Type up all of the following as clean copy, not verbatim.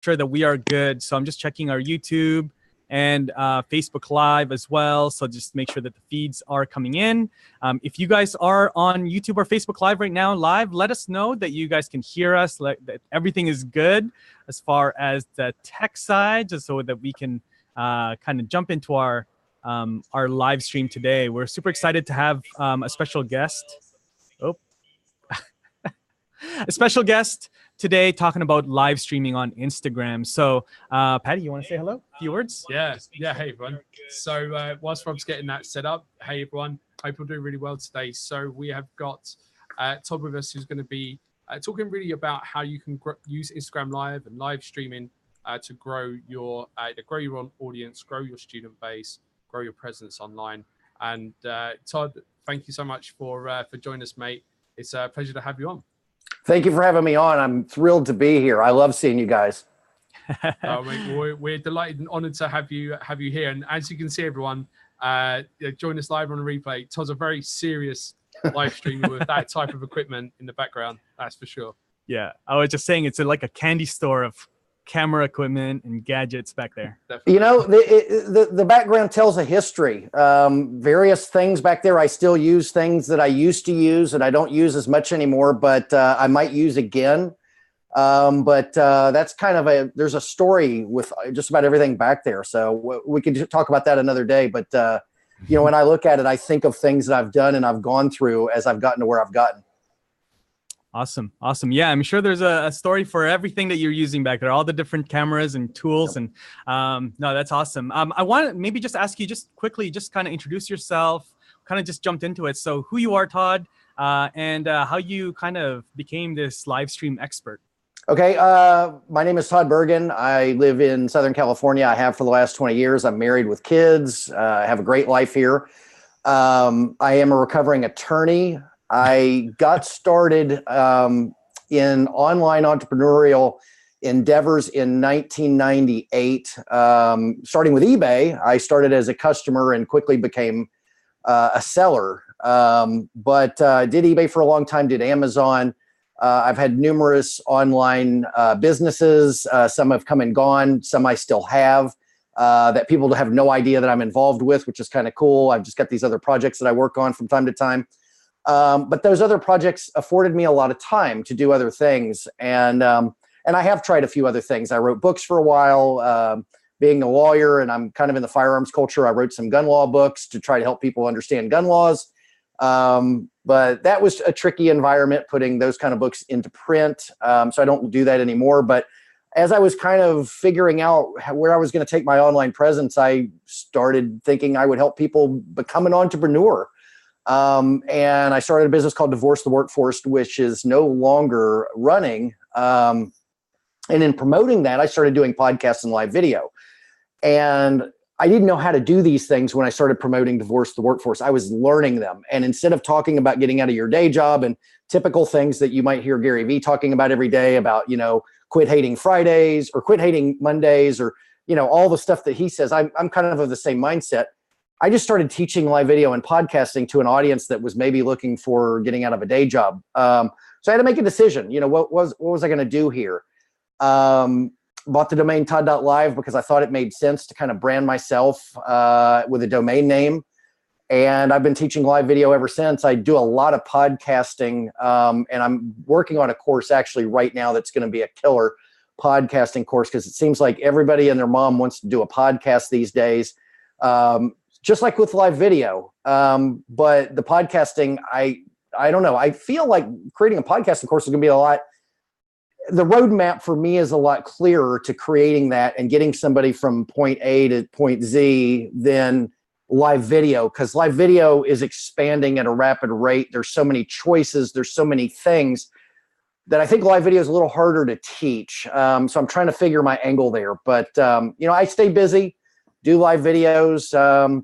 sure that we are good. So I'm just checking our YouTube and Facebook Live as well. So just make sure that the feeds are coming in. If you guys are on YouTube or Facebook Live right now, let us know that you guys can hear us, that everything is good as far as the tech side, just so that we can kind of jump into our live stream today. We're super excited to have a special guest. A special guest today talking about live streaming on Instagram. So, Patty, you want to say hello? A few words? Yeah. Hey, everyone. So, whilst Rob's getting that set up, hey, everyone. Hope you're doing really well today. So, we have got Todd with us, who's going to be talking really about how you can use Instagram Live and live streaming to grow your audience, grow your student base, grow your presence online. And Todd, thank you so much for joining us, mate. It's a pleasure to have you on. Thank you for having me on. I'm thrilled to be here. I love seeing you guys. We're delighted and honored to have you here. And as you can see, everyone, join us live on a replay. Todd's a very serious live streamer with that type of equipment in the background. That's for sure. Yeah, I was just saying it's like a candy store of camera equipment and gadgets back there. Definitely. You know, the background tells a history. Various things back there. I still use things that I used to use and I don't use as much anymore, but I might use again. That's kind of there's a story with just about everything back there. So we can talk about that another day. But, you know, when I look at it, I think of things that I've done and I've gone through as I've gotten to where I've gotten. Awesome. Yeah, I'm sure there's a story for everything that you're using back there, all the different cameras and tools. And no, that's awesome. I want to maybe just ask you just quickly, just kind of introduce yourself, kind of just jumped into it. So who you are, Todd, and how you kind of became this live stream expert. Okay. My name is Todd Bergin. I live in Southern California. I have for the last 20 years. I'm married with kids. I have a great life here. I am a recovering attorney. I got started in online entrepreneurial endeavors in 1998, starting with eBay. I started as a customer and quickly became a seller, but did eBay for a long time, did Amazon. I've had numerous online businesses. Some have come and gone. Some I still have that people have no idea that I'm involved with, which is kind of cool. I've just got these other projects that I work on from time to time. But those other projects afforded me a lot of time to do other things. And I have tried a few other things. I wrote books for a while, being a lawyer, and I'm kind of in the firearms culture. I wrote some gun law books to try to help people understand gun laws. But that was a tricky environment, putting those kind of books into print. So I don't do that anymore. But as I was kind of figuring out where I was going to take my online presence, I started thinking I would help people become an entrepreneur. And I started a business called Divorce the Workforce, which is no longer running. And in promoting that, I started doing podcasts and live video. And I didn't know how to do these things when I started promoting Divorce the Workforce. I was learning them. And instead of talking about getting out of your day job and typical things that you might hear Gary Vee talking about every day about, you know, quit hating Fridays or quit hating Mondays or, you know, all the stuff that he says, I'm kind of the same mindset. I just started teaching live video and podcasting to an audience that was maybe looking for getting out of a day job. So I had to make a decision. You know, what was I going to do here? Bought the domain Todd.live because I thought it made sense to kind of brand myself with a domain name. And I've been teaching live video ever since. I do a lot of podcasting, and I'm working on a course actually right now that's going to be a killer podcasting course because it seems like everybody and their mom wants to do a podcast these days. Just like with live video. But the podcasting, I don't know. I feel like creating a podcasting course is going to be the roadmap for me is a lot clearer to creating that and getting somebody from point A to point Z than live video, because live video is expanding at a rapid rate. There's so many choices. There's so many things that I think live video is a little harder to teach. So I'm trying to figure my angle there. But, you know, I stay busy, do live videos,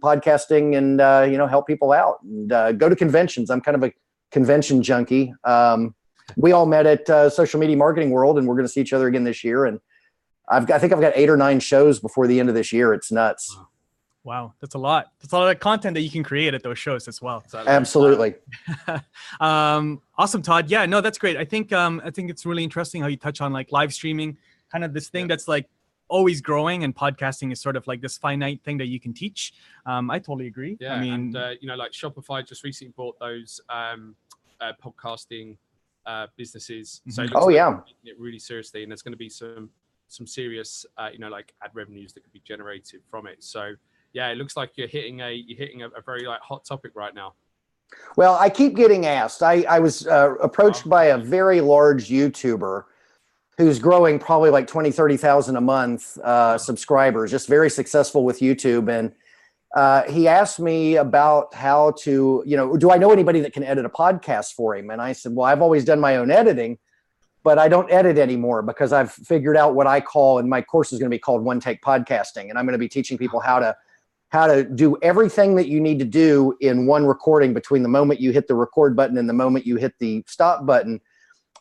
podcasting, and, you know, help people out and go to conventions. I'm kind of a convention junkie. We all met at Social Media Marketing World, and we're going to see each other again this year. And I think I've got 8 or 9 shows before the end of this year. It's nuts. Wow. That's a lot. That's a lot of content that you can create at those shows as well. Absolutely. Awesome, Todd. Yeah, no, that's great. I think it's really interesting how you touch on like live streaming kind of this thing that's like always growing, and podcasting is sort of like this finite thing that you can teach. I totally agree. Yeah, I mean, and you know, like Shopify just recently bought those podcasting businesses. So it looks like they're taking it really seriously, and there's going to be some serious you know, like ad revenues that could be generated from it. So yeah, it looks like you're hitting a very like hot topic right now. Well, I keep getting asked. I was approached by a very large YouTuber who's growing probably like 20, 30,000 a month subscribers, just very successful with YouTube. And he asked me about how to, you know, do I know anybody that can edit a podcast for him? And I said, well, I've always done my own editing, but I don't edit anymore because I've figured out what I call, and my course is going to be called One Take Podcasting. And I'm going to be teaching people how to do everything that you need to do in one recording between the moment you hit the record button and the moment you hit the stop button,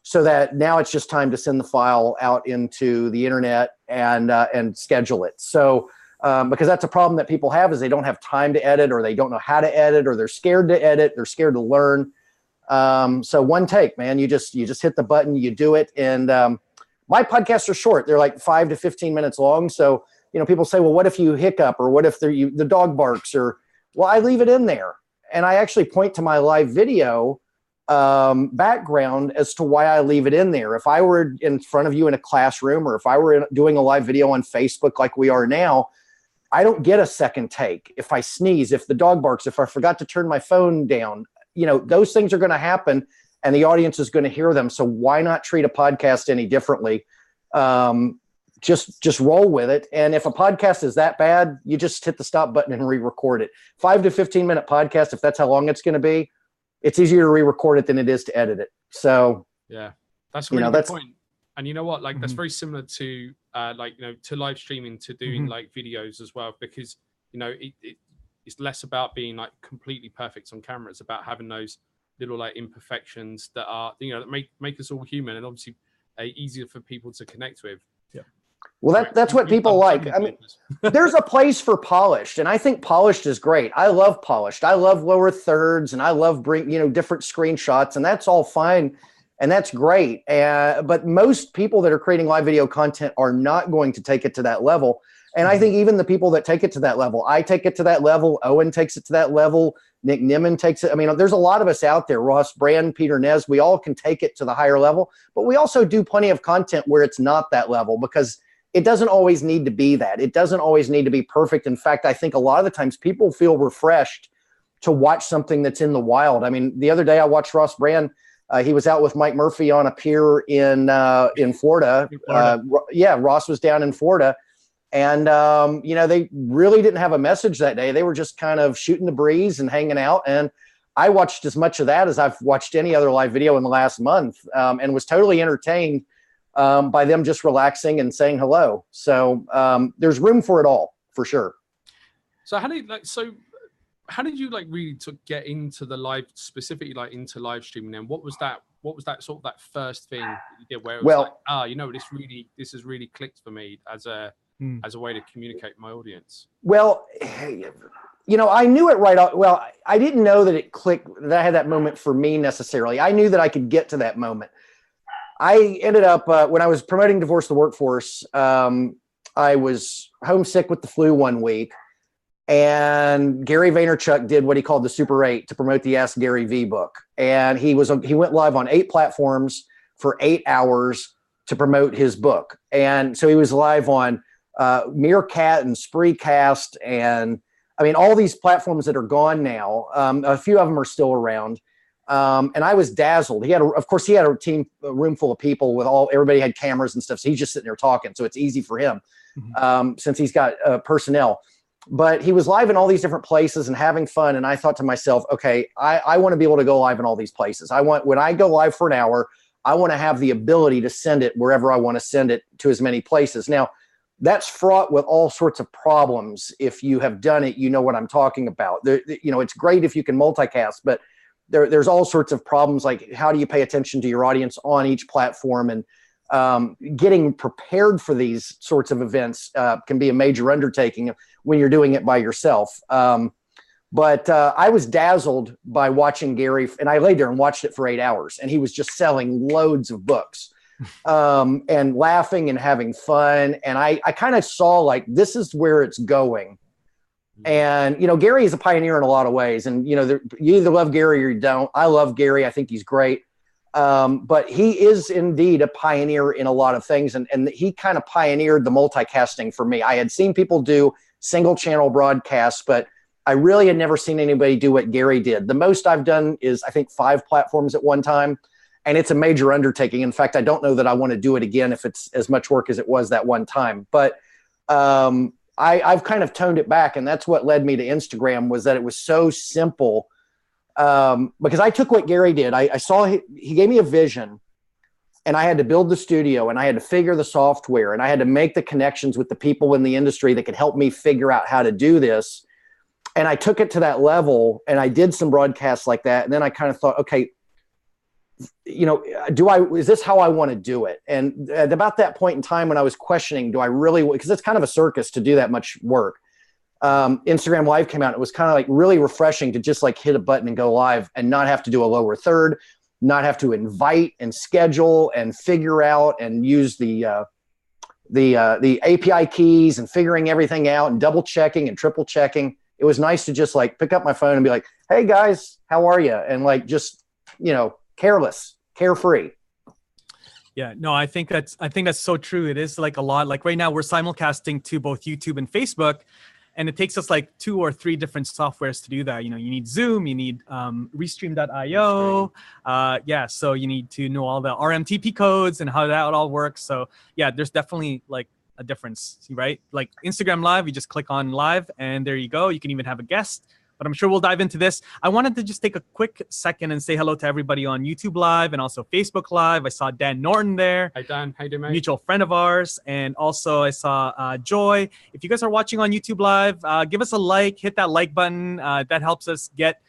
so that now it's just time to send the file out into the internet and schedule it. So because that's a problem that people have, is they don't have time to edit, or they don't know how to edit, or they're scared to edit, they're scared to learn. So one take, man, you just hit the button, you do it. And my podcasts are short. They're like 5 to 15 minutes long. So, you know, people say, well, what if you hiccup, or what if the dog barks, or, well, I leave it in there. And I actually point to my live video background as to why I leave it in there. If I were in front of you in a classroom, or if I were doing a live video on Facebook like we are now, I don't get a second take. If I sneeze, if the dog barks, if I forgot to turn my phone down, you know, those things are going to happen, and the audience is going to hear them. So why not treat a podcast any differently? Just roll with it. And if a podcast is that bad, you just hit the stop button and re-record it. 5 to 15 minute podcast, if that's how long it's going to be, it's easier to re-record it than it is to edit it. So yeah, that's a really good point. And you know what, like that's very similar to like, you know, to live streaming, to doing like videos as well, because, you know, it's less about being like completely perfect on camera. It's about having those little like imperfections that are, you know, that make us all human, and obviously easier for people to connect with. Yeah. Well, that's what people like. I mean, there's a place for polished, and I think polished is great. I love polished. I love lower thirds, and I love different screenshots, and that's all fine, and that's great. But most people that are creating live video content are not going to take it to that level. And I think even the people that take it to that level, I take it to that level, Owen takes it to that level, Nick Nimmin takes it. I mean, there's a lot of us out there, Ross Brand, Peter Nez, we all can take it to the higher level, but we also do plenty of content where it's not that level, because it doesn't always need to be that. It doesn't always need to be perfect. In fact, I think a lot of the times people feel refreshed to watch something that's in the wild. I mean, the other day I watched Ross Brand. He was out with Mike Murphy on a pier in Florida. Ross was down in Florida. And, you know, they really didn't have a message that day. They were just kind of shooting the breeze and hanging out. And I watched as much of that as I've watched any other live video in the last month, and was totally entertained by them just relaxing and saying hello. So there's room for it all, for sure. So how did you like really to get into the live, specifically like into live streaming? And what was that sort of that first thing that you did where it was like, you know, this has really clicked for me as a way to communicate with my audience? Well, you know, I knew it right off. Well, I didn't know that it clicked, that I had that moment for me necessarily. I knew that I could get to that moment. I ended up, when I was promoting Divorce the Workforce, I was homesick with the flu one week, and Gary Vaynerchuk did what he called the Super 8 to promote the Ask Gary V book. And he went live on 8 platforms for 8 hours to promote his book. And so he was live on Meerkat and Spreecast, and I mean, all these platforms that are gone now. A few of them are still around. And I was dazzled. Of course, he had a room full of people everybody had cameras and stuff. So he's just sitting there talking. So it's easy for him since he's got personnel. But he was live in all these different places and having fun. And I thought to myself, okay, I want to be able to go live in all these places. When I go live for an hour, I want to have the ability to send it wherever I want to send it, to as many places. Now, that's fraught with all sorts of problems. If you have done it, you know what I'm talking about. You know, it's great if you can multicast, but there's all sorts of problems, like how do you pay attention to your audience on each platform, and getting prepared for these sorts of events can be a major undertaking when you're doing it by yourself. But I was dazzled by watching Gary, and I laid there and watched it for 8 hours, and he was just selling loads of books. and laughing and having fun. And I kind of saw like, this is where it's going. And, you know, Gary is a pioneer in a lot of ways. And, you know, you either love Gary or you don't. I love Gary. I think he's great. But he is indeed a pioneer in a lot of things. And he kind of pioneered the multicasting for me. I had seen people do single channel broadcasts, but I really had never seen anybody do what Gary did. The most I've done is, I think, 5 platforms at one time. And it's a major undertaking. In fact, I don't know that I want to do it again if it's as much work as it was that one time. But I've kind of toned it back. And that's what led me to Instagram, was that it was so simple. Because I took what Gary did. I saw he gave me a vision, and I had to build the studio, and I had to figure the software, and I had to make the connections with the people in the industry that could help me figure out how to do this. And I took it to that level, and I did some broadcasts like that. And then I kind of thought, okay, you know, is this how I want to do it? And at about that point in time when I was questioning, do I really, because it's kind of a circus to do that much work. Instagram Live came out. It was kind of like really refreshing to just like hit a button and go live and not have to do a lower third, not have to invite and schedule and figure out and use the API keys and figuring everything out and double checking and triple checking. It was nice to just like pick up my phone and be like, hey guys, how are you? And like, just, you know, careless, carefree. Yeah, no, I think that's so true. It is like a lot. Like right now we're simulcasting to both YouTube and Facebook, and it takes us like 2 or 3 different softwares to do that. You know, you need Zoom, you need Restream.io. Yeah, so you need to know all the RMTP codes and how that all works. So yeah, there's definitely like a difference, right? Like Instagram Live, you just click on live and there you go. You can even have a guest. But I'm sure we'll dive into this. I wanted to just take a quick second and say hello to everybody on YouTube Live and also Facebook Live. I saw Dan Norton there. Hey, Dan. How you doing, mate? Mutual friend of ours. And also I saw Joy. If you guys are watching on YouTube Live, give us a like, hit that like button. That helps us get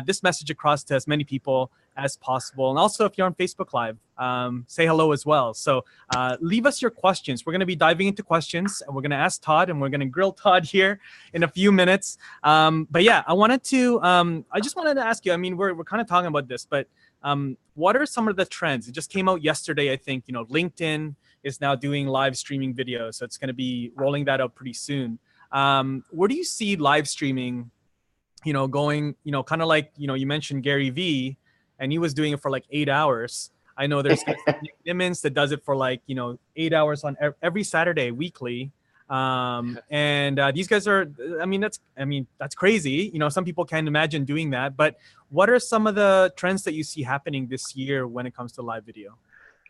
this message across to as many people as possible. And also if you're on Facebook Live, say hello as well. So leave us your questions. We're going to be diving into questions, and we're going to ask Todd, and we're going to grill Todd here in a few minutes. But yeah, I just wanted to ask you, I mean, we're kind of talking about this, but what are some of the trends? It just came out yesterday, I think. You know, LinkedIn is now doing live streaming videos, so it's going to be rolling that out pretty soon. Where do you see live streaming, you know, going, you know, kind of like, you know, you mentioned Gary Vee, and he was doing it for like 8 hours. I know there's Nick Nimmons that does it for like, you know, 8 hours on every Saturday weekly. And these guys are, I mean, that's crazy. You know, some people can't imagine doing that. But what are some of the trends that you see happening this year when it comes to live video?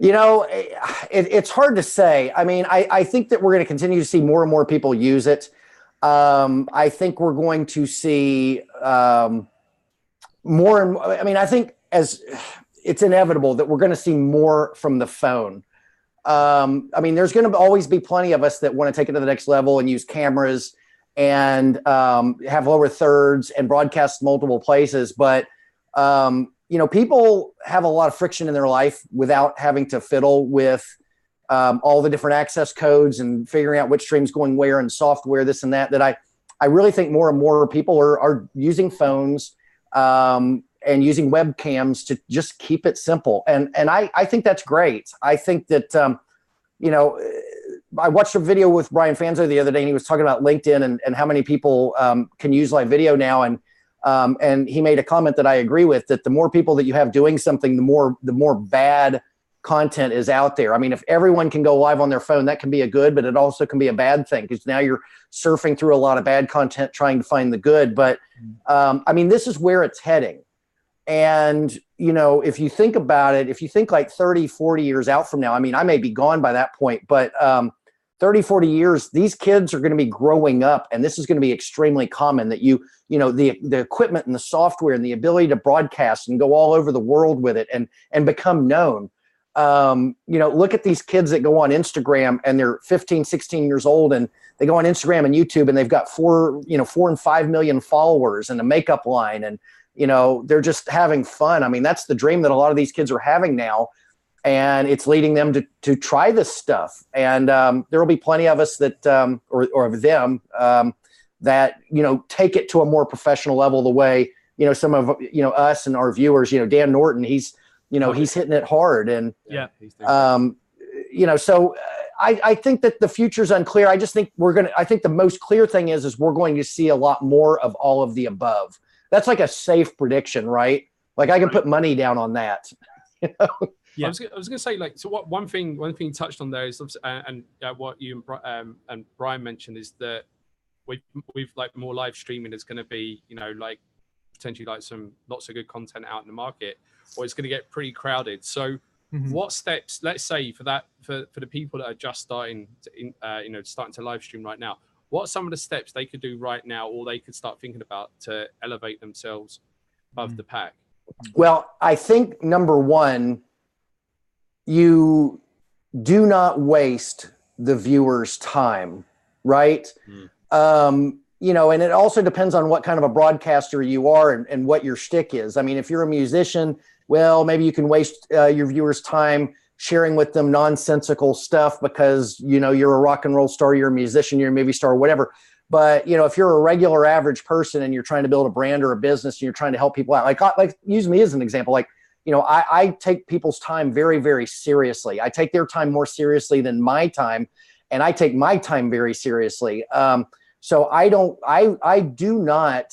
You know, it's hard to say. I mean, I think that we're going to continue to see more and more people use it. I think we're going to see more and more. I mean, I think as it's inevitable that we're going to see more from the phone. I mean, there's going to always be plenty of us that want to take it to the next level and use cameras and have lower thirds and broadcast multiple places. But, you know, people have a lot of friction in their life without having to fiddle with all the different access codes and figuring out which stream's going where and software, this and that I really think more and more people are using phones and using webcams to just keep it simple. And I think that's great. I think that, you know, I watched a video with Brian Fanzo the other day, and he was talking about LinkedIn and how many people can use live video now. And he made a comment that I agree with, that the more people that you have doing something, the more bad content is out there. I mean, if everyone can go live on their phone, that can be a good, but it also can be a bad thing, because now you're surfing through a lot of bad content trying to find the good. But I mean, this is where it's heading. And, you know, if you think about it, if you think like 30, 40 years out from now, I mean, I may be gone by that point, but 30, 40 years, these kids are going to be growing up, and this is going to be extremely common, that you know, the equipment and the software and the ability to broadcast and go all over the world with it and become known. You know, look at these kids that go on Instagram, and they're 15, 16 years old, and they go on Instagram and YouTube, and they've got 4 and 5 million followers and a makeup line, and, you know, they're just having fun. I mean, that's the dream that a lot of these kids are having now, and it's leading them to try this stuff. And there will be plenty of us that, or of them, that, you know, take it to a more professional level, the way, you know, some of, you know, us and our viewers, you know, Dan Norton, he's hitting it hard. And, yeah, So I think that the future's unclear. I just think I think the most clear thing is we're going to see a lot more of all of the above. That's like a safe prediction, right? Like I can put money down on that. Yeah. I was going to say, like, so what one thing you touched on there is, and what you and Brian mentioned is that we've like more live streaming is going to be, like potentially like some not so good content out in the market, or it's going to get pretty crowded. So what steps, let's say for the people that are just starting to live stream right now, what are some of the steps they could do right now, or they could start thinking about to elevate themselves above the pack? Well, I think number one, you do not waste the viewer's time, right? And it also depends on what kind of a broadcaster you are and what your shtick is. I mean, if you're a musician, well, maybe you can waste your viewers' time sharing with them nonsensical stuff because, you're a rock and roll star, you're a musician, you're a movie star, whatever. But, if you're a regular average person and you're trying to build a brand or a business and you're trying to help people out, like use me as an example, like, I take people's time very, very seriously. I take their time more seriously than my time, and I take my time very seriously. So I do not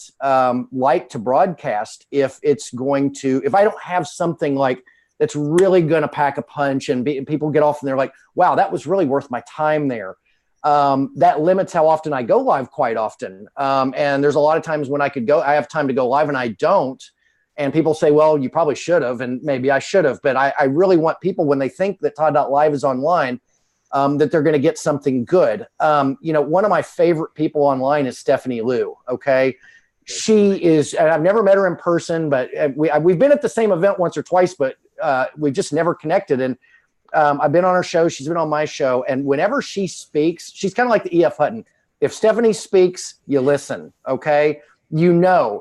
like to broadcast if I don't have something like that's really going to pack a punch and people get off and they're like, wow, that was really worth my time there. That limits how often I go live quite often. And there's a lot of times when I have time to go live and I don't. And people say, well, you probably should have, and maybe I should have. But I really want people, when they think that Todd.live is online, that they're going to get something good. One of my favorite people online is Stephanie Liu. Okay. She is, and I've never met her in person, but we've been at the same event once or twice, but we've just never connected. And I've been on her show. She's been on my show. And whenever she speaks, she's kind of like the E.F. Hutton. If Stephanie speaks, you listen. Okay.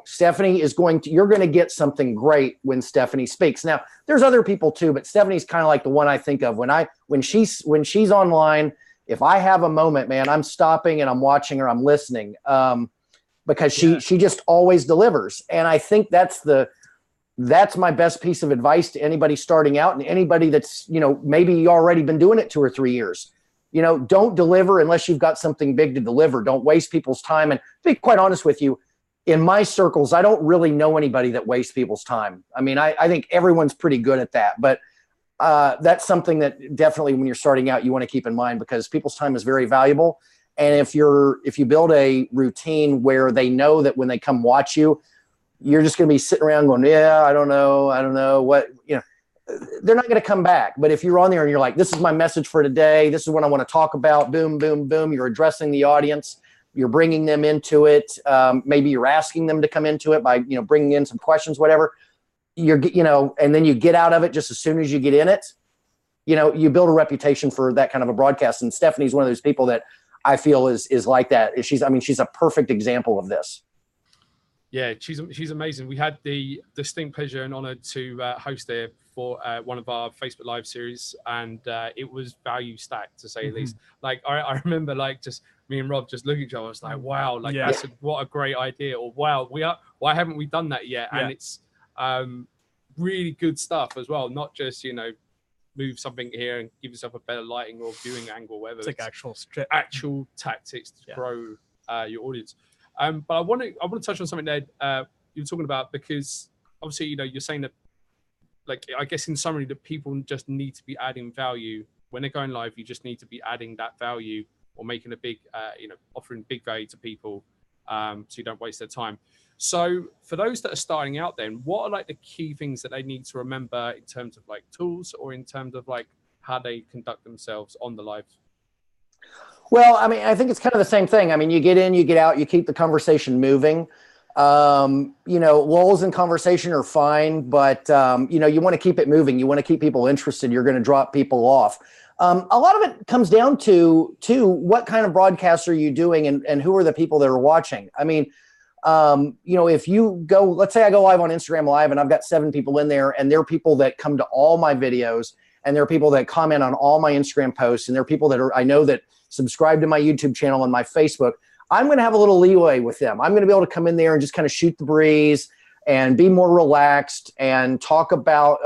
Stephanie you're going to get something great when Stephanie speaks. Now there's other people too, but Stephanie's kind of like the one I think of when she's online. If I have a moment, man, I'm stopping and I'm watching her, I'm listening, because she just always delivers. And I think that's my best piece of advice to anybody starting out and anybody that's, maybe already been doing it 2 or 3 years. Don't deliver unless you've got something big to deliver. Don't waste people's time. And to be quite honest with you, in my circles, I don't really know anybody that wastes people's time. I mean, I think everyone's pretty good at that, but that's something that definitely when you're starting out, you want to keep in mind because people's time is very valuable. And if you build a routine where they know that when they come watch you, you're just going to be sitting around going, yeah, I don't know what, they're not going to come back. But if you're on there and you're like, this is my message for today, this is what I want to talk about, boom, boom, boom, you're addressing the audience. You're bringing them into it. Maybe you're asking them to come into it by, bringing in some questions, whatever. And then you get out of it just as soon as you get in it. You build a reputation for that kind of a broadcast. And Stephanie's one of those people that I feel is like that. She's a perfect example of this. Yeah, she's amazing. We had the distinct pleasure and honor to host her for one of our Facebook Live series, and it was value stacked to say the least. Like I remember, like just me and Rob just looking at each other. I was like, wow, like what a great idea, or wow, why haven't we done that yet? And it's really good stuff as well. Not just move something here and give yourself a better lighting or viewing angle, whatever. It's like actual tactics to grow your audience. But I want to touch on something that you were talking about, because obviously you're saying that, like, I guess in summary, that people just need to be adding value when they're going live. You just need to be adding that value or making a big offering big value to people, so you don't waste their time. So for those that are starting out, then what are like the key things that they need to remember in terms of like tools, or in terms of like how they conduct themselves on the live? Well, I mean, I think it's kind of the same thing. I mean, you get in, you get out, you keep the conversation moving. Lulls in conversation are fine, but you want to keep it moving. You want to keep people interested. You're going to drop people off. A lot of it comes down to what kind of broadcast are you doing, and who are the people that are watching? I mean, if you go, let's say I go live on Instagram Live and I've got 7 people in there, and there are people that come to all my videos, and there are people that comment on all my Instagram posts, and there are people that I know that subscribe to my YouTube channel and my Facebook. I'm going to have a little leeway with them. I'm going to be able to come in there and just kind of shoot the breeze and be more relaxed and talk about,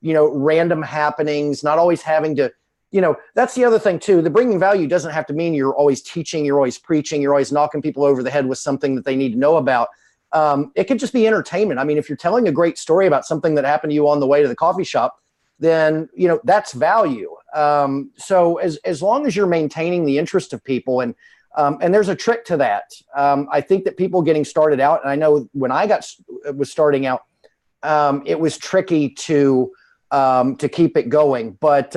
random happenings, not always having to that's the other thing too. The bringing value doesn't have to mean you're always teaching, you're always preaching, you're always knocking people over the head with something that they need to know about. It could just be entertainment. I mean, if you're telling a great story about something that happened to you on the way to the coffee shop, then, that's value. So as long as you're maintaining the interest of people, and there's a trick to that. I think that people getting started out, and I know when I was starting out, it was tricky to keep it going, but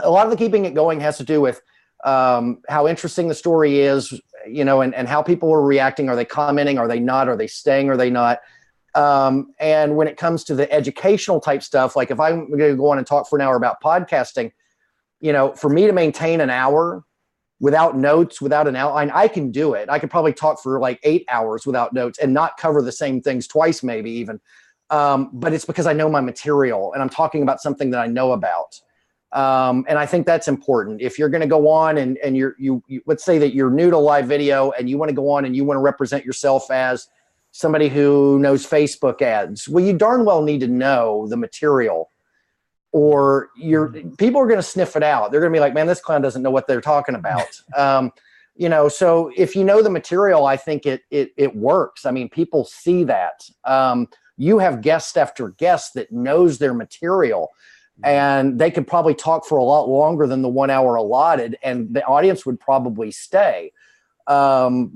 a lot of the keeping it going has to do with how interesting the story is, and how people are reacting. Are they commenting? Are they not? Are they staying? Are they not? And when it comes to the educational type stuff, like if I'm going to go on and talk for an hour about podcasting, for me to maintain an hour without notes, without an outline, I can do it. I could probably talk for like 8 hours without notes and not cover the same things twice, maybe even. But it's because I know my material and I'm talking about something that I know about. And I think that's important. If you're going to go on and you let's say that you're new to live video and you want to go on and you want to represent yourself as somebody who knows Facebook ads, well, you darn well need to know the material, or people are going to sniff it out. They're going to be like, man, this clown doesn't know what they're talking about. So if you know the material, I think it works. I mean, people see that. You have guest after guest that knows their material, and they could probably talk for a lot longer than the 1 hour allotted, and the audience would probably stay. Those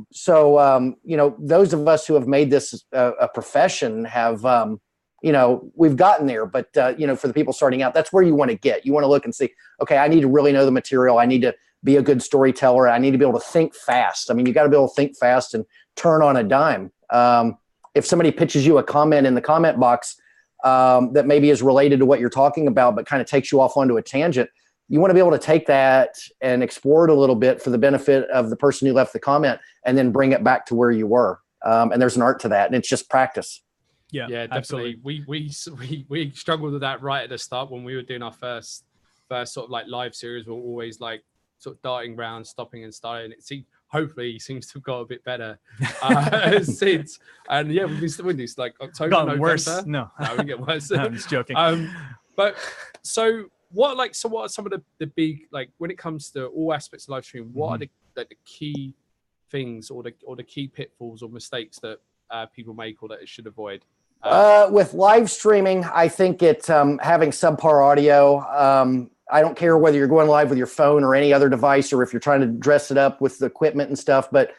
of us who have made this a profession have, we've gotten there. But, for the people starting out, that's where you want to get. You want to look and see, okay, I need to really know the material. I need to be a good storyteller. I need to be able to think fast. I mean, you got to be able to think fast and turn on a dime. If somebody pitches you a comment in the comment box that maybe is related to what you're talking about, but kind of takes you off onto a tangent, you want to be able to take that and explore it a little bit for the benefit of the person who left the comment, and then bring it back to where you were. And there's an art to that, and it's just practice. Yeah, definitely. We struggled with that right at the start when we were doing our first sort of like live series. We're always like sort of darting around, stopping and starting. Hopefully seems to have got a bit better since. And yeah, we've been doing this like October, November. Worse. No, we get worse. No, I'm just joking. But so what are some of the big, like when it comes to all aspects of live stream, what are the key things or the key pitfalls or mistakes that people make or that it should avoid? With live streaming, I think it's having subpar audio. I don't care whether you're going live with your phone or any other device, or if you're trying to dress it up with the equipment and stuff, but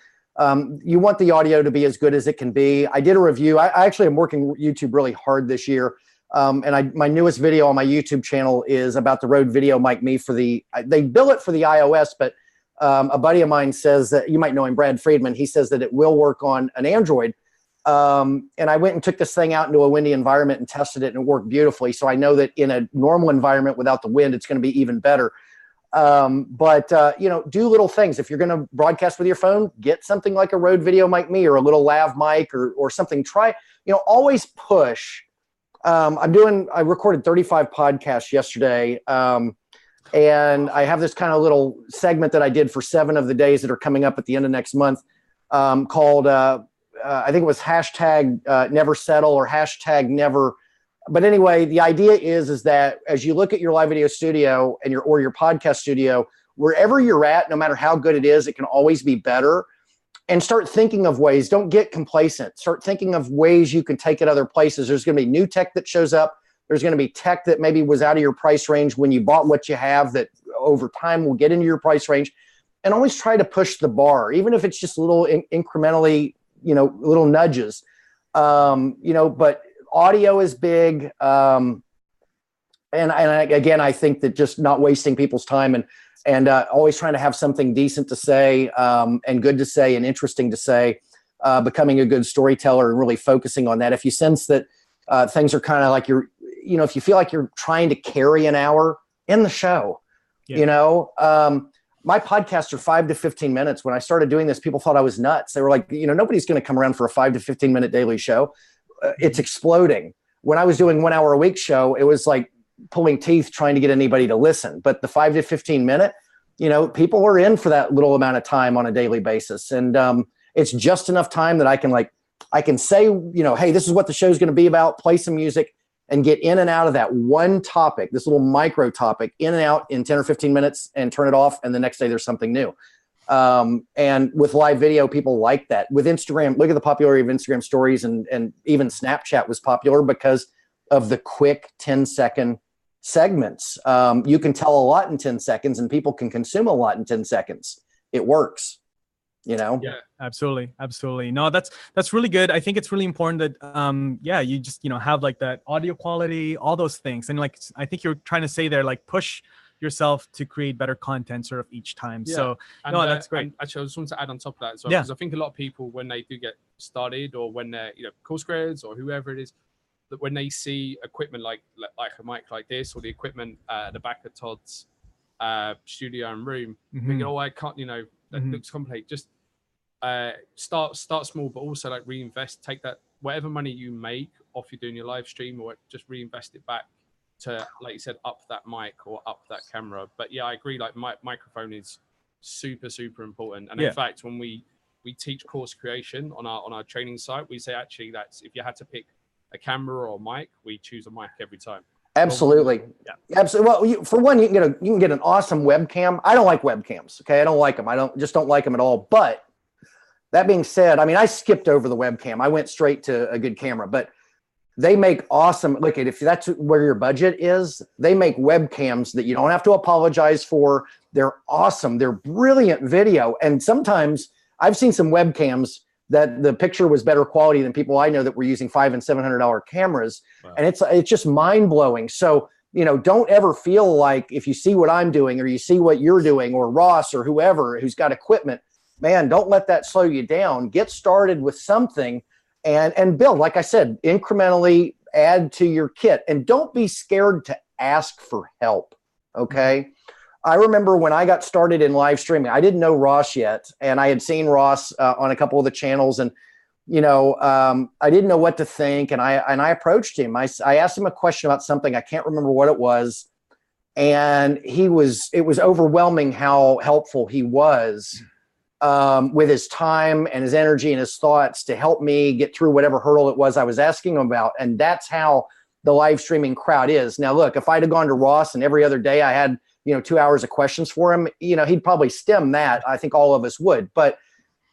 you want the audio to be as good as it can be. I did a review. I actually am working YouTube really hard this year. My newest video on my YouTube channel is about the Rode Video Mic Me they bill it for the iOS, but a buddy of mine says that, you might know him, Brad Friedman, he says that it will work on an Android. And I went and took this thing out into a windy environment and tested it, and it worked beautifully. So I know that in a normal environment without the wind, it's going to be even better. But do little things. If you're going to broadcast with your phone, get something like a Rode Video Mic Me or a little lav mic or something. Try, always push. I recorded 35 podcasts yesterday. And I have this kind of little segment that I did for 7 of the days that are coming up at the end of next month, called, I think it was hashtag never settle or hashtag never. But anyway, the idea is that as you look at your live video studio and your podcast studio, wherever you're at, no matter how good it is, it can always be better. And start thinking of ways. Don't get complacent. Start thinking of ways you can take it other places. There's going to be new tech that shows up. There's going to be tech that maybe was out of your price range when you bought what you have, that over time will get into your price range. And always try to push the bar, even if it's just little incrementally, little nudges. But audio is big. And again, I think that just not wasting people's time and always trying to have something decent to say, and good to say and interesting to say, becoming a good storyteller and really focusing on that. If you sense that things are kind of like if you feel like you're trying to carry an hour, in the show. My podcasts are 5 to 15 minutes. When I started doing this, people thought I was nuts. They were like, nobody's going to come around for a 5 to 15 minute daily show. It's exploding. When I was doing 1 hour a week show, it was like pulling teeth trying to get anybody to listen. But the 5 to 15 minute, people are in for that little amount of time on a daily basis. And it's just enough time that I can say, hey, this is what the show's going to be about, play some music, and get in and out of that one topic, this little micro topic, in and out in 10 or 15 minutes and turn it off. And the next day there's something new. And with live video, people like that. With Instagram, look at the popularity of Instagram stories, and even Snapchat was popular because of the quick 10-second segments. You can tell a lot in 10 seconds and people can consume a lot in 10 seconds. It works, you know? Yeah, absolutely. No, that's really good. I think it's really important that, you just, have like that audio quality, all those things. And like, I think you're trying to say there, like push yourself to create better content sort of each time. Yeah. So no, that's great. Actually, I just want to add on top of that as well, because I think a lot of people, when they do get started, or when they're course creators or whoever it is, that when they see equipment like a mic like this, or the equipment at the back of Todd's studio and room, thinking, oh, I can't, that looks complicated. Just start small, but also like reinvest. Take that whatever money you make off you doing your live stream, or just reinvest it back to, like you said, up that mic or up that camera. But yeah, I agree. Like microphone is super important. And in fact, when we teach course creation on our training site, we say actually that's, if you had to pick a camera or a mic, we choose a mic every time. Absolutely. Yeah. Absolutely. Well, for one, you can get an awesome webcam. I don't like webcams. Okay. I don't like them. I don't like them at all. But that being said, I mean, I skipped over the webcam. I went straight to a good camera, but they make awesome, look at, if that's where your budget is, they make webcams that you don't have to apologize for. They're awesome. They're brilliant video. And sometimes I've seen some webcams that the picture was better quality than people I know that were using $500 and $700 cameras. Wow. And it's just mind blowing. So, don't ever feel like if you see what I'm doing, or you see what you're doing, or Ross or whoever who's got equipment, man, don't let that slow you down. Get started with something and build, like I said, incrementally add to your kit, and don't be scared to ask for help. Okay. I remember when I got started in live streaming, I didn't know Ross yet, and I had seen Ross on a couple of the channels, and I didn't know what to think, and I approached him. I asked him a question about something. I can't remember what it was, and it was overwhelming how helpful he was with his time and his energy and his thoughts to help me get through whatever hurdle it was I was asking him about. And that's how the live streaming crowd is. Now, look, if I'd have gone to Ross and every other day I had 2 hours of questions for him, he'd probably stem that. I think all of us would. But,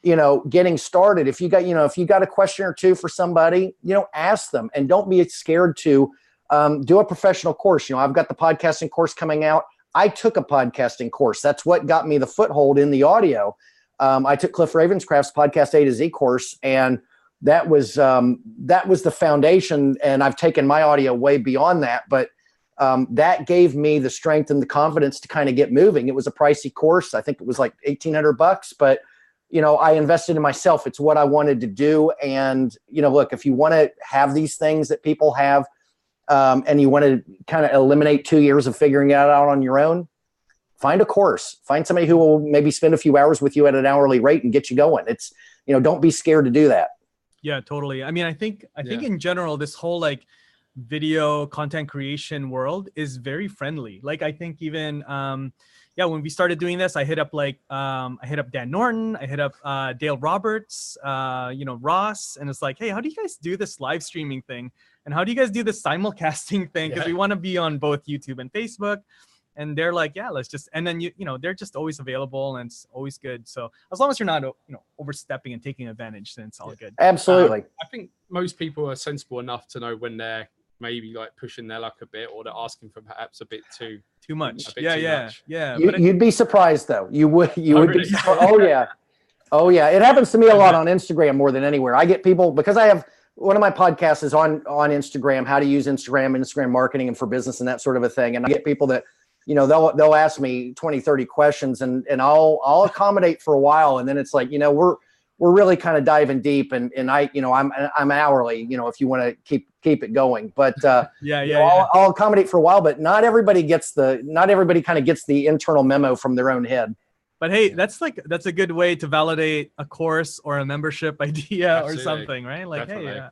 getting started, if you got a question or two for somebody, ask them, and don't be scared to do a professional course. I've got the podcasting course coming out. I took a podcasting course. That's what got me the foothold in the audio. I took Cliff Ravenscraft's Podcast A to Z course, and that was the foundation. And I've taken my audio way beyond that, but that gave me the strength and the confidence to kind of get moving. It was a pricey course. I think it was like $1,800, but I invested in myself. It's what I wanted to do. And, look, if you want to have these things that people have, and you want to kind of eliminate 2 years of figuring it out on your own, find a course, find somebody who will maybe spend a few hours with you at an hourly rate and get you going. It's, don't be scared to do that. Yeah, totally. I mean, I think in general, this whole like video content creation world is very friendly. Like, I think even, when we started doing this, I hit up Dan Norton, I hit up Dale Roberts, Ross, and it's like, hey, how do you guys do this live streaming thing? And how do you guys do this simulcasting thing? Because we want to be on both YouTube and Facebook. And they're like, yeah, let's just, and then they're just always available, and it's always good. So as long as you're not, overstepping and taking advantage, then it's all good. Absolutely. I think most people are sensible enough to know when they're maybe like pushing their luck a bit, or they're asking for perhaps a bit too much. Yeah. You'd be surprised though. You would really? be surprised. Oh yeah. It happens to me a lot on Instagram more than anywhere. I get people, because I have one of my podcasts is on Instagram, how to use Instagram marketing and for business and that sort of a thing. And I get people that, they'll ask me 20, 30 questions, and I'll accommodate for a while. And then it's like, we're really kind of diving deep, and I'm hourly, if you want to keep it going, but I'll accommodate for a while, but not everybody kind of gets the internal memo from their own head. But hey, that's a good way to validate a course or a membership idea. Absolutely. Or something, right? Like, definitely.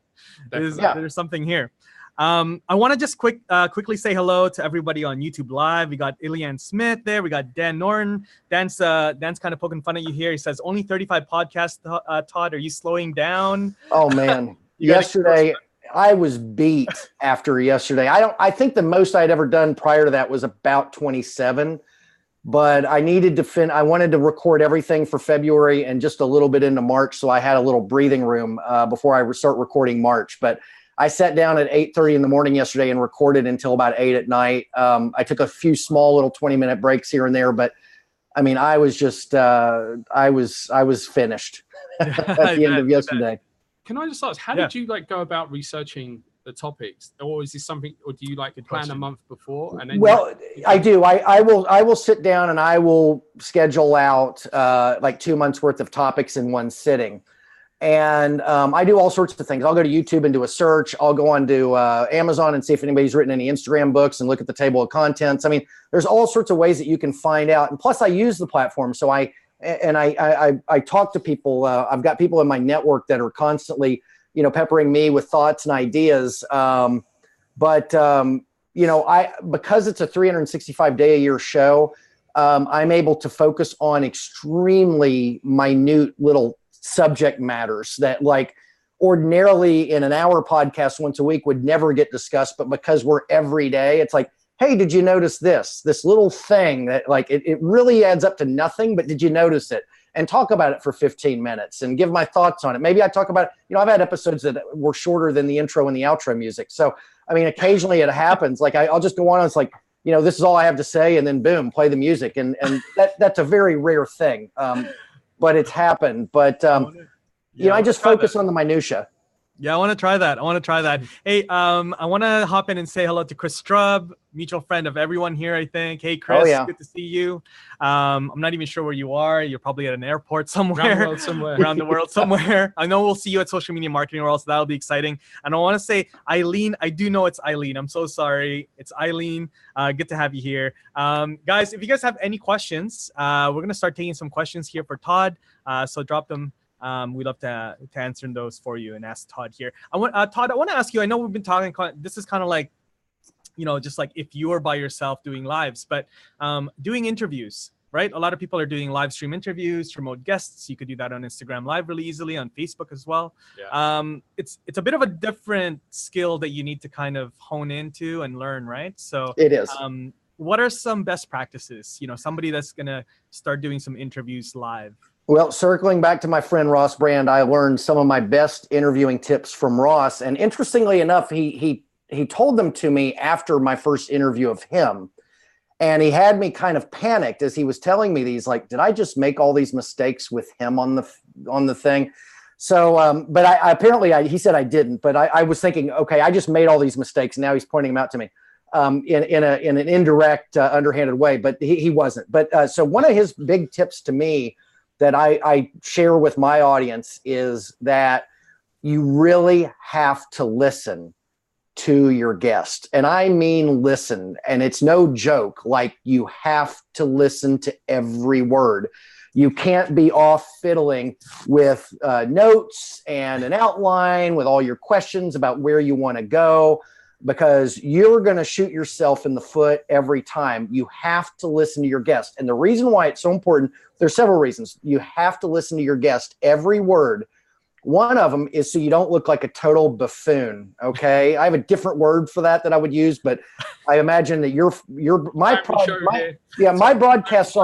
Hey, there's something here. I want to just quickly say hello to everybody on YouTube Live. We got Ilian Smith there. We got Dan Norton. Dan's kind of poking fun at you here. He says, only 35 podcasts, Todd. Are you slowing down? Oh, man. Yesterday, I was beat after yesterday. I think the most I'd ever done prior to that was about 27, but I needed to I wanted to record everything for February and just a little bit into March. So I had a little breathing room before I start recording March. But I sat down at 8:30 in the morning yesterday and recorded until about 8 at night. I took a few small little 20-minute breaks here and there, but I mean, I was just, I was finished at the end of yesterday. Can I just ask, how did you like go about researching the topics, or is this something, or do you like plan a month before? And then I do. I will sit down and I will schedule out like 2 months worth of topics in one sitting. And I do all sorts of things. I'll go to YouTube and do a search. I'll go on to Amazon and see if anybody's written any Instagram books and look at the table of contents. I mean, there's all sorts of ways that you can find out. And plus I use the platform. So I talk to people. I've got people in my network that are constantly, peppering me with thoughts and ideas. Because it's a 365-day-a-year show, I'm able to focus on extremely minute little subject matters that, like, ordinarily in an hour podcast once a week would never get discussed. But because we're every day, it's like, hey, did you notice this little thing that, like, it really adds up to nothing, but did you notice it? And talk about it for 15 minutes and give my thoughts on it. Maybe I talk about, I've had episodes that were shorter than the intro and the outro music. So, I mean, occasionally it happens. Like I'll just go on and it's like, this is all I have to say. And then boom, play the music. And that's a very rare thing. But it's happened. But, I just focus on the minutia. Yeah, I want to try that. Hey, I want to hop in and say hello to Chris Strubb, mutual friend of everyone here, I think. Hey, Chris, good to see you. I'm not even sure where you are. You're probably at an airport somewhere. Around the world somewhere. I know we'll see you at Social Media Marketing World, so that'll be exciting. And I want to say, Eileen, I do know it's Eileen. I'm so sorry. It's Eileen. Good to have you here. Guys, if you guys have any questions, we're going to start taking some questions here for Todd. So drop them. We'd love to answer those for you and ask Todd here. Todd, I want to ask you, I know we've been talking, this is kind of like, just like if you were by yourself doing lives, but doing interviews, right? A lot of people are doing live stream interviews, remote guests. You could do that on Instagram Live really easily, on Facebook as well. Yeah. It's a bit of a different skill that you need to kind of hone into and learn, right? So it is. What are some best practices? Somebody that's going to start doing some interviews live. Well, circling back to my friend Ross Brand, I learned some of my best interviewing tips from Ross. And interestingly enough, he told them to me after my first interview of him. And he had me kind of panicked as he was telling me these, like, did I just make all these mistakes with him on the thing? So, but he said I didn't, but I was thinking, okay, I just made all these mistakes. And now he's pointing them out to me in an indirect, underhanded way, but he wasn't. But so one of his big tips to me that I share with my audience is that you really have to listen to your guest. And I mean listen, and it's no joke. Like, you have to listen to every word. You can't be off fiddling with notes and an outline with all your questions about where you want to go, because you're going to shoot yourself in the foot every time. You have to listen to your guest. And the reason why it's so important, there's several reasons. You have to listen to your guest, every word. One of them is so you don't look like a total buffoon. Okay. I have a different word for that I would use, but I imagine that my broadcasts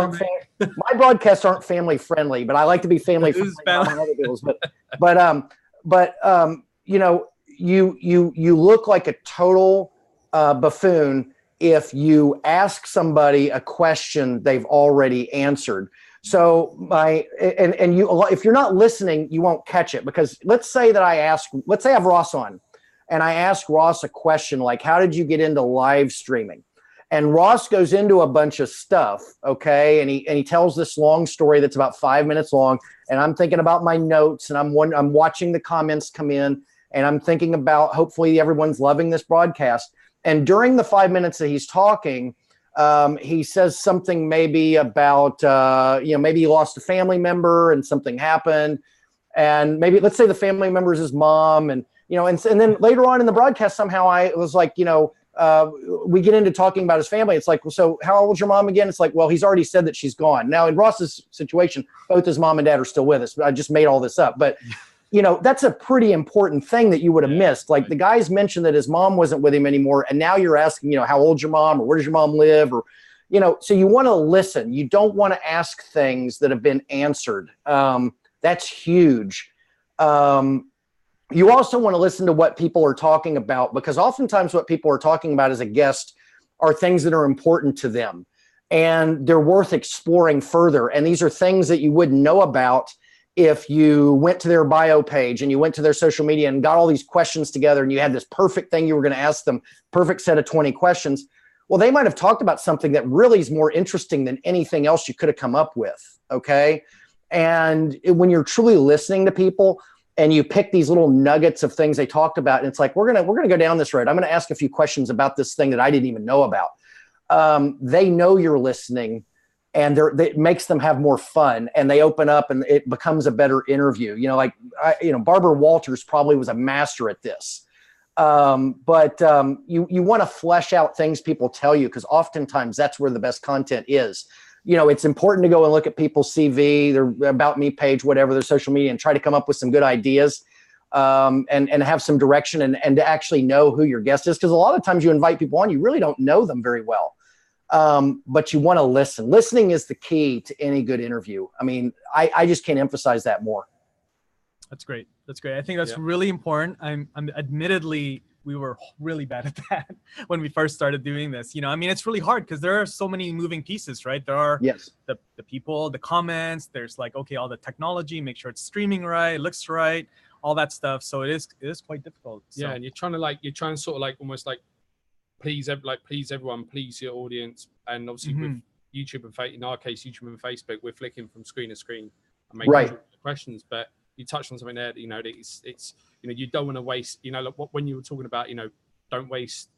aren't family friendly, but I like to be family friendly. You look like a total buffoon if you ask somebody a question they've already answered. So if you're not listening, you won't catch it, because let's say I have Ross on and I ask Ross a question like, how did you get into live streaming? And Ross goes into a bunch of stuff. Okay. And he tells this long story that's about 5 minutes long. And I'm thinking about my notes, and I'm watching the comments come in, and I'm thinking about, hopefully everyone's loving this broadcast. And during the 5 minutes that he's talking, he says something maybe about, maybe he lost a family member and something happened. And maybe, let's say the family member is his mom. And then later on in the broadcast, somehow I was like, we get into talking about his family. It's like, well, so how old's your mom again? It's like, well, he's already said that she's gone. Now, in Ross's situation, both his mom and dad are still with us. But I just made all this up. But you know, that's a pretty important thing that you would have missed. Like the guy's mentioned that his mom wasn't with him anymore. And now you're asking, you know, how old's your mom, or where does your mom live? Or, you know, so you want to listen. You don't want to ask things that have been answered. That's huge. You also want to listen to what people are talking about, because oftentimes what people are talking about as a guest are things that are important to them and they're worth exploring further. And these are things that you wouldn't know about if you went to their bio page and you went to their social media and got all these questions together and you had this perfect thing you were going to ask them, perfect set of 20 questions. Well, they might have talked about something that really is more interesting than anything else you could have come up with. Okay. And when you're truly listening to people and you pick these little nuggets of things they talked about, and it's like, we're going to go down this road. I'm going to ask a few questions about this thing that I didn't even know about. They know you're listening, and it makes them have more fun, and they open up and it becomes a better interview. You know, like, Barbara Walters probably was a master at this. But you want to flesh out things people tell you, because oftentimes that's where the best content is. You know, it's important to go and look at people's CV, their About Me page, whatever, their social media, and try to come up with some good ideas, and have some direction, and to actually know who your guest is. Because a lot of times you invite people on, you really don't know them very well. But you want to listen. Listening is the key to any good interview. I mean, I just can't emphasize that more. That's great. That's great. I think that's really important. I'm admittedly, we were really bad at that when we first started doing this. You know, I mean, it's really hard because there are so many moving pieces, right? There are the people, the comments, there's like, okay, all the technology, make sure it's streaming right, looks right, all that stuff. So it is quite difficult. So. Yeah. And you're trying to sort of like almost like please everyone, please your audience. And obviously with YouTube and in our case, YouTube and Facebook, we're flicking from screen to screen and making sure the questions, but you touched on something there, you know, it's, you know, you don't want to waste, you know, like when you were talking about, you know, don't waste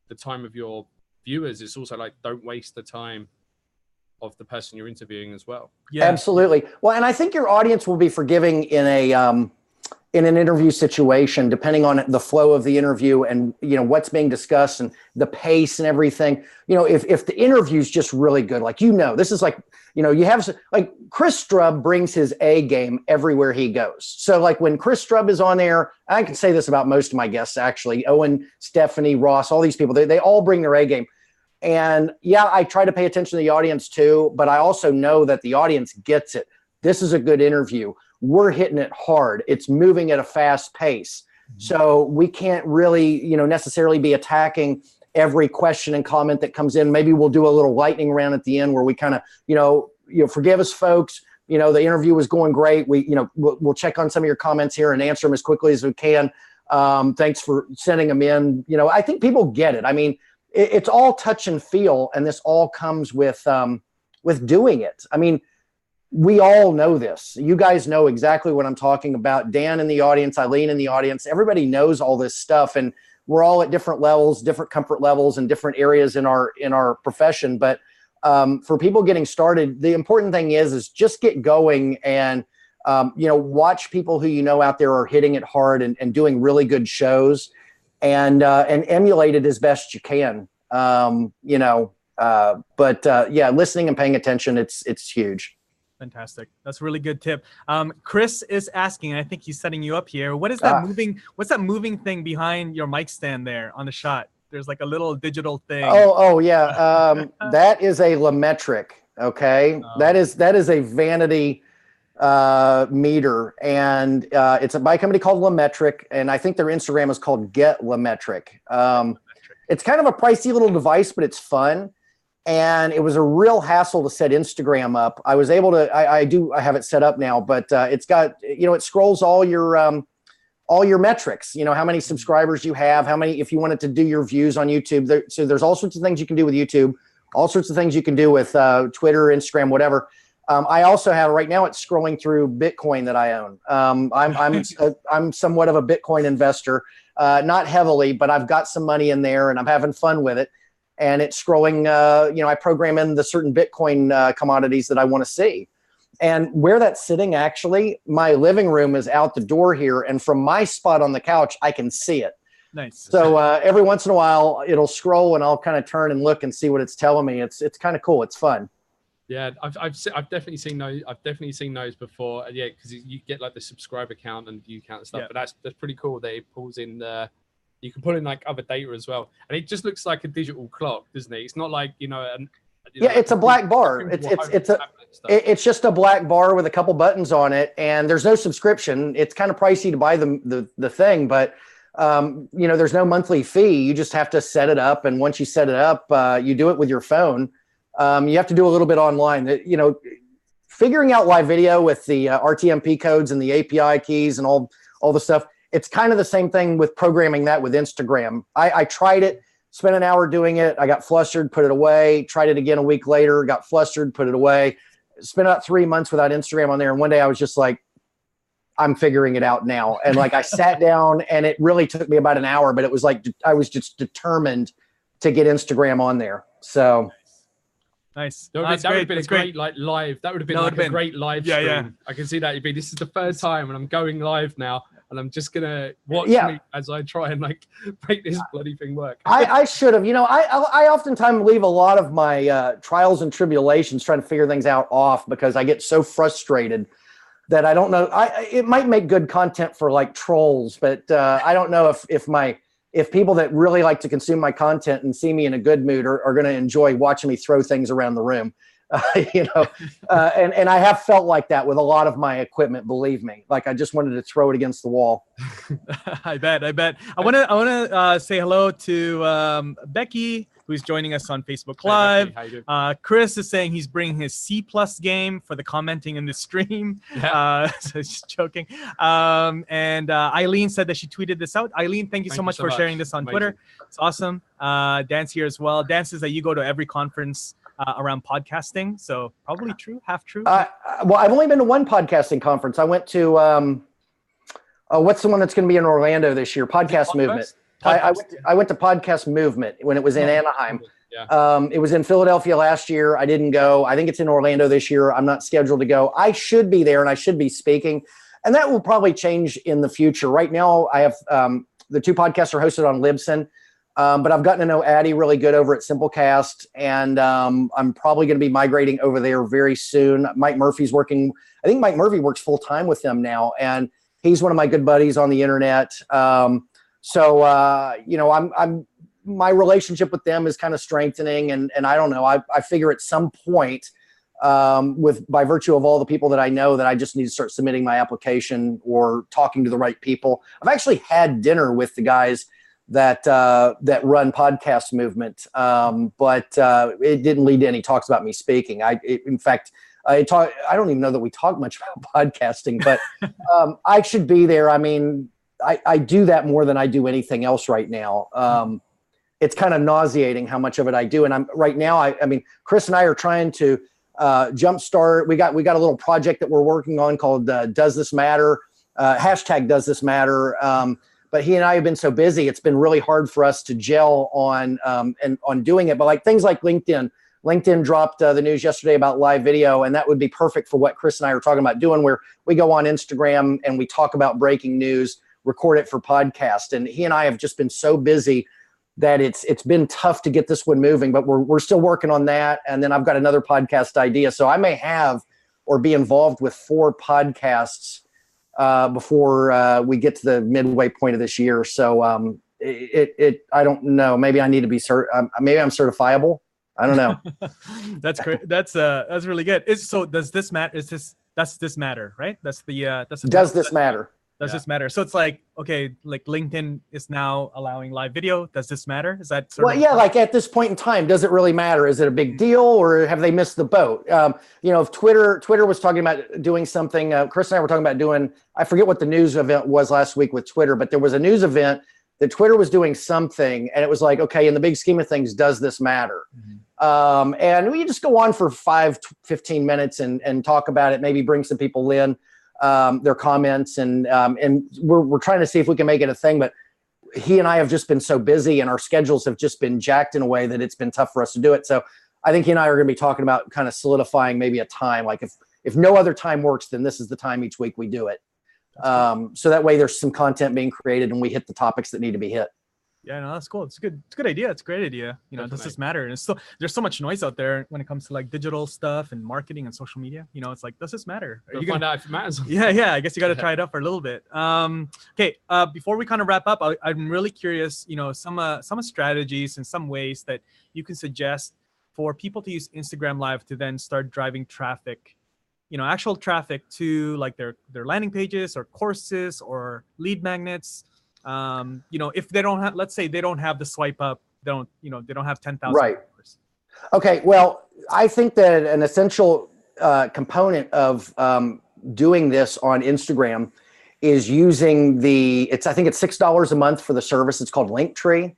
the time of your viewers. It's also like, don't waste the time of the person you're interviewing as well. Yeah, absolutely. Well, and I think your audience will be forgiving in an interview situation, depending on the flow of the interview and, you know, what's being discussed and the pace and everything. You know, if the interview is just really good, like, you know, this is like, you know, you have like Chris Strub brings his A game everywhere he goes. So like when Chris Strub is on there, I can say this about most of my guests, actually, Owen, Stephanie, Ross, all these people, they all bring their A game. And yeah, I try to pay attention to the audience too, but I also know that the audience gets it. This is a good interview. We're hitting it hard. It's moving at a fast pace. So we can't really, you know, necessarily be attacking every question and comment that comes in. Maybe we'll do a little lightning round at the end where we kind of, you know, forgive us, folks. You know, the interview was going great. We'll check on some of your comments here and answer them as quickly as we can. Thanks for sending them in. You know, I think people get it. I mean, it's all touch and feel, and this all comes with doing it. I mean, we all know this. You guys know exactly what I'm talking about. Dan in the audience, Eileen in the audience, everybody knows all this stuff, and we're all at different levels, different comfort levels, and different areas in our profession. But for people getting started, the important thing is just get going and you know, watch people who you know out there are hitting it hard and doing really good shows, and emulate it as best you can. You know, but yeah, listening and paying attention, it's huge. Fantastic. That's a really good tip. Chris is asking, and I think he's setting you up here. What is that what's that moving thing behind your mic stand there on the shot? There's like a little digital thing. Oh yeah. That is a LaMetric. Okay. That is a vanity meter, and it's by a company called LaMetric, and I think their Instagram is called Get LaMetric. It's kind of a pricey little device, but it's fun. And it was a real hassle to set Instagram up. I was able to, I have it set up now, but it's got, you know, it scrolls all your metrics, you know, how many subscribers you have, how many, if you wanted to do your views on YouTube. So there's all sorts of things you can do with YouTube, all sorts of things you can do with Twitter, Instagram, whatever. I also have right now, it's scrolling through Bitcoin that I own. I'm somewhat of a Bitcoin investor, not heavily, but I've got some money in there and I'm having fun with it. And it's scrolling, you know, I program in the certain Bitcoin commodities that I want to see. And where that's sitting, actually, my living room is out the door here. And from my spot on the couch, I can see it. Nice. So every once in a while, it'll scroll and I'll kind of turn and look and see what it's telling me. It's kind of cool. It's fun. Yeah, I've definitely seen those. I've definitely seen those before. Yeah, because you get like the subscriber count and view count and stuff. Yeah. But that's pretty cool. That it pulls in the. You can pull in like other data as well, and it just looks like a digital clock, doesn't it? It's not like It's a black bar. It's just a black bar with a couple buttons on it, and there's no subscription. It's kind of pricey to buy the thing, but there's no monthly fee. You just have to set it up, and once you set it up, you do it with your phone. You have to do a little bit online. Figuring out live video with the RTMP codes and the API keys and all the stuff. It's kind of the same thing with programming that with Instagram. I tried it, spent an hour doing it. I got flustered, put it away, tried it again a week later, got flustered, put it away. Spent about 3 months without Instagram on there. And one day I was just like, I'm figuring it out now. And like I sat down and it really took me about an hour, but it was like I was just determined to get Instagram on there. So nice. That would have been a great like live. That would have been like a great live stream. Yeah. I can see that. You'd be, this is the third time and I'm going live now. And I'm just gonna watch me as I try and like make this bloody thing work. I should have. I oftentimes leave a lot of my trials and tribulations trying to figure things out off because I get so frustrated that I don't know. It might make good content for like trolls, but I don't know if people that really like to consume my content and see me in a good mood are going to enjoy watching me throw things around the room. And I have felt like that with a lot of my equipment, believe me. Like I just wanted to throw it against the wall. I bet. I want to say hello to Becky, who's joining us on Facebook Live. Hey, Becky, how you doing? Chris is saying he's bringing his C+ game for the commenting in the stream. Yeah. So just joking. And Eileen said that she tweeted this out. Eileen, thank you so much for sharing this on Twitter. It's awesome. Dan's here as well. Dan says that you go to every conference around podcasting. So probably true, half true. Well, I've only been to one podcasting conference. I went to, what's the one that's going to be in Orlando this year? Podcast Movement. I went to Podcast Movement when it was in Anaheim. Yeah. It was in Philadelphia last year. I didn't go. I think it's in Orlando this year. I'm not scheduled to go. I should be there and I should be speaking. And that will probably change in the future. Right now, I have the two podcasts are hosted on Libsyn. But I've gotten to know Addie really good over at Simplecast, and I'm probably going to be migrating over there very soon. Mike Murphy's working. I think Mike Murphy works full time with them now, and he's one of my good buddies on the internet. My relationship with them is kind of strengthening, and I don't know. I figure at some point, by virtue of all the people that I know, that I just need to start submitting my application or talking to the right people. I've actually had dinner with the guys that run Podcast Movement, but it didn't lead to any talks about me speaking. In fact, I don't even know that we talk much about podcasting, but I should be there. I mean, I do that more than I do anything else right now. It's kind of nauseating how much of it I do, and I'm right now. I mean, Chris and I are trying to jumpstart. We got a little project that we're working on called Does This Matter? Hashtag Does This Matter? But he and I have been so busy, it's been really hard for us to gel on doing it. But like things like LinkedIn. LinkedIn dropped the news yesterday about live video, and that would be perfect for what Chris and I are talking about doing, where we go on Instagram and we talk about breaking news, record it for podcast. And he and I have just been so busy that it's been tough to get this one moving, but we're still working on that. And then I've got another podcast idea. So I may have or be involved with 4 podcasts before we get to the midway point of this year. So I don't know. Maybe I need to be maybe I'm certifiable. I don't know. That's great. That's really good. So does this matter? Does this matter? Right? Does this matter? Does this matter? So it's like, okay, like LinkedIn is now allowing live video. Does this matter? Is that like at this point in time, does it really matter? Is it a big deal, or have they missed the boat? If Twitter was talking about doing something, Chris and I were talking about doing, I forget what the news event was last week with Twitter, but there was a news event that Twitter was doing something, and it was like, okay, in the big scheme of things, does this matter? Mm-hmm. And we just go on for 5-15 minutes and talk about it, maybe bring some people in. Their comments, and we're trying to see if we can make it a thing, but he and I have just been so busy and our schedules have just been jacked in a way that it's been tough for us to do it. So I think he and I are going to be talking about kind of solidifying maybe a time, like if no other time works, then this is the time each week we do it. So that way there's some content being created and we hit the topics that need to be hit. Yeah, no, that's cool. It's good. It's a good idea. It's a great idea. You know, does this matter? And it's so there's so much noise out there when it comes to like digital stuff and marketing and social media. You know, it's like, does this matter? Are you gonna find out if it matters? Yeah. I guess you got to try it out for a little bit. Okay. Before we kind of wrap up, I'm really curious. You know, some strategies and some ways that you can suggest for people to use Instagram Live to then start driving traffic. You know, actual traffic to like their landing pages or courses or lead magnets. You know, if they don't have, let's say they don't have the swipe up, they don't have 10,000. Right. Okay. Well, I think that an essential component of doing this on Instagram is using I think it's $6 a month for the service. It's called Linktree.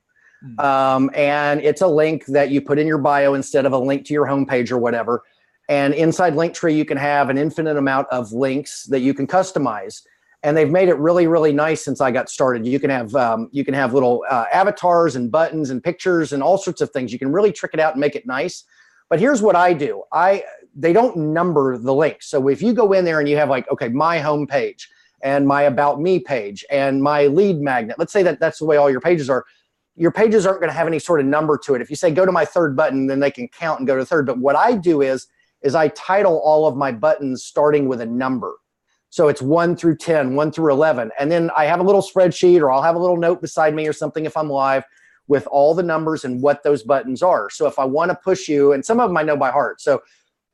And it's a link that you put in your bio instead of a link to your homepage or whatever. And inside Linktree, you can have an infinite amount of links that you can customize. And they've made it really, really nice since I got started. You can have little avatars and buttons and pictures and all sorts of things. You can really trick it out and make it nice. But here's what I do. They don't number the links. So if you go in there and you have like, okay, my homepage and my About Me page and my lead magnet, let's say that's the way all your pages are. Your pages aren't going to have any sort of number to it. If you say, go to my third button, then they can count and go to third. But what I do is I title all of my buttons starting with a number. So it's 1 through 10, 1 through 11. And then I have a little spreadsheet, or I'll have a little note beside me or something if I'm live, with all the numbers and what those buttons are. So if I want to push you, and some of them I know by heart. So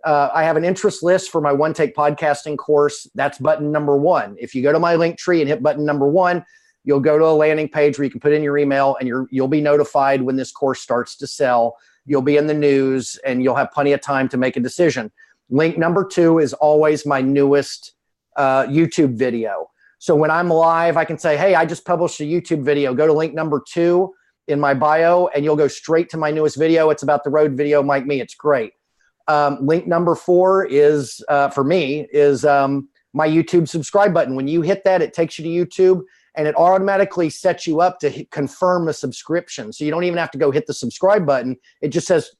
I have an interest list for my One Take Podcasting course. That's button number 1. If you go to my Linktree and hit button number 1, you'll go to a landing page where you can put in your email, and you'll be notified when this course starts to sell. You'll be in the news, and you'll have plenty of time to make a decision. Link number 2 is always my newest YouTube video. So when I'm live, I can say, hey, I just published a YouTube video. Go to link number 2 in my bio, and you'll go straight to my newest video. It's about the road video, Mike Me. It's great. Link number 4 is, for me, is my YouTube subscribe button. When you hit that, it takes you to YouTube, and it automatically sets you up to confirm a subscription. So you don't even have to go hit the subscribe button. It just says,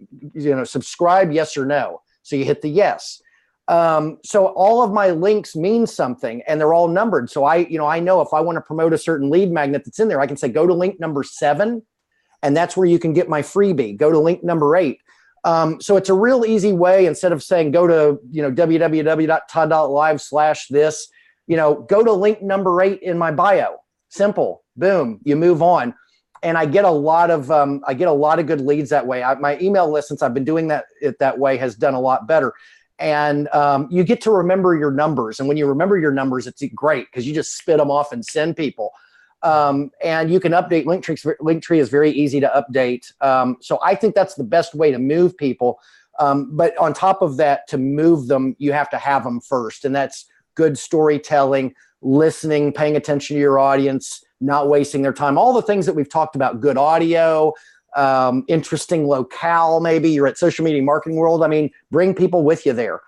subscribe, yes or no. So you hit the yes. So all of my links mean something, and they're all numbered. So I know if I want to promote a certain lead magnet that's in there, I can say, go to link number 7, and that's where you can get my freebie. Go to link number 8. So it's a real easy way. Instead of saying, go to, www.todd.live/this, go to link number 8 in my bio. Simple. Boom. You move on. And I get a lot of good leads that way. My email list, since I've been doing it that way, has done a lot better. And you get to remember your numbers. And when you remember your numbers, it's great because you just spit them off and send people. And you can update Linktree. Linktree is very easy to update. So I think that's the best way to move people. But on top of that, to move them, you have to have them first. And that's good storytelling, listening, paying attention to your audience, not wasting their time. All the things that we've talked about, good audio, interesting locale. Maybe you're at Social Media Marketing World. I mean, bring people with you there.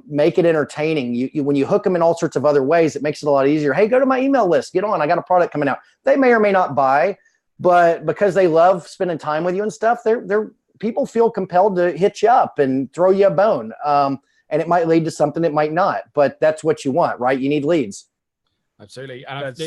Make it entertaining. When you hook them in all sorts of other ways, it makes it a lot easier. Hey, go to my email list. Get on. I got a product coming out. They may or may not buy, but because they love spending time with you and stuff, people feel compelled to hit you up and throw you a bone. And it might lead to something, it might not, but that's what you want, right? You need leads. Absolutely. And that's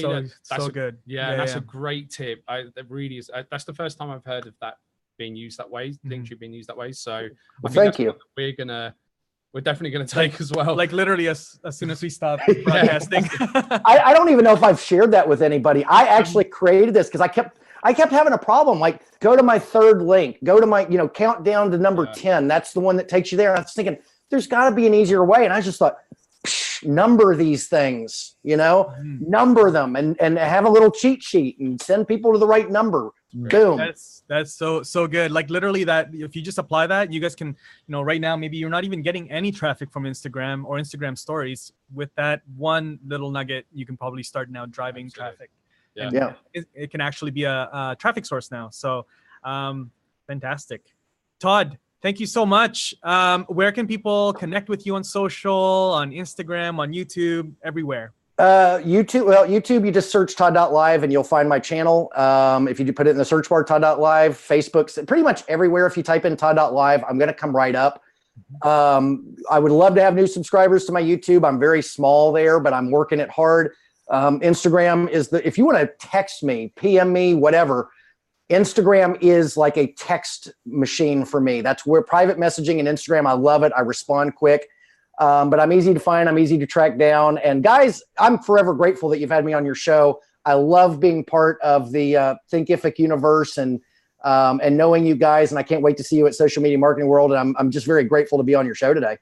so good. Yeah, that's a great tip. That really is. That's the first time I've heard of that being used that way. Linktree being used that way. So thank you. We're definitely gonna take as well. Like literally as soon as we stop broadcasting. I don't even know if I've shared that with anybody. I actually created this because I kept having a problem. Like, go to my third link. Go to my count down to number 10. That's the one that takes you there. And I was thinking, there's got to be an easier way. And I just thought, number these things, number them and have a little cheat sheet and send people to the right number. Boom. That's so good. Like literally that, if you just apply that, you guys can, right now, maybe you're not even getting any traffic from Instagram or Instagram stories. With that one little nugget, you can probably start now driving traffic. Yeah. It can actually be a traffic source now. So fantastic. Todd, thank you so much. Where can people connect with you on social, on Instagram, on YouTube, everywhere? YouTube, you just search Todd.live and you'll find my channel. If you put it in the search bar, Todd.live, Facebook, pretty much everywhere. If you type in Todd.live, I'm going to come right up. I would love to have new subscribers to my YouTube. I'm very small there, but I'm working it hard. Instagram is if you want to text me, PM me, whatever, Instagram is like a text machine for me. That's where private messaging and Instagram, I love it. I respond quick. But I'm easy to find. I'm easy to track down. And guys, I'm forever grateful that you've had me on your show. I love being part of the Thinkific universe and knowing you guys. And I can't wait to see you at Social Media Marketing World. And I'm just very grateful to be on your show today.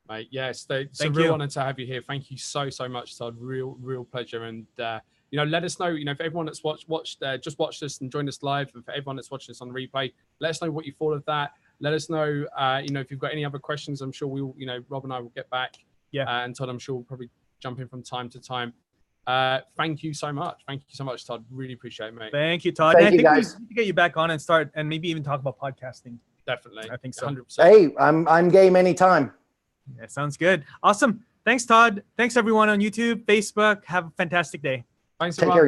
Mate, yes, it's a real honor to have you here. Thank you so much, Todd. Real pleasure. And let us know. If everyone that's just watched us and joined us live, and for everyone that's watching us on replay, let us know what you thought of that. Let us know, if you've got any other questions. I'm sure we'll, Rob and I will get back. Yeah. And Todd, I'm sure we'll probably jump in from time to time. Thank you so much. Thank you so much, Todd. Really appreciate it, mate. Thank you, Todd. Thank I you, think guys. we need to get you back on and start, and maybe even talk about podcasting. Definitely. I think so. 100%. Hey, I'm game anytime. Yeah, sounds good. Awesome. Thanks, Todd. Thanks, everyone on YouTube, Facebook. Have a fantastic day. Thanks, Take everyone. care.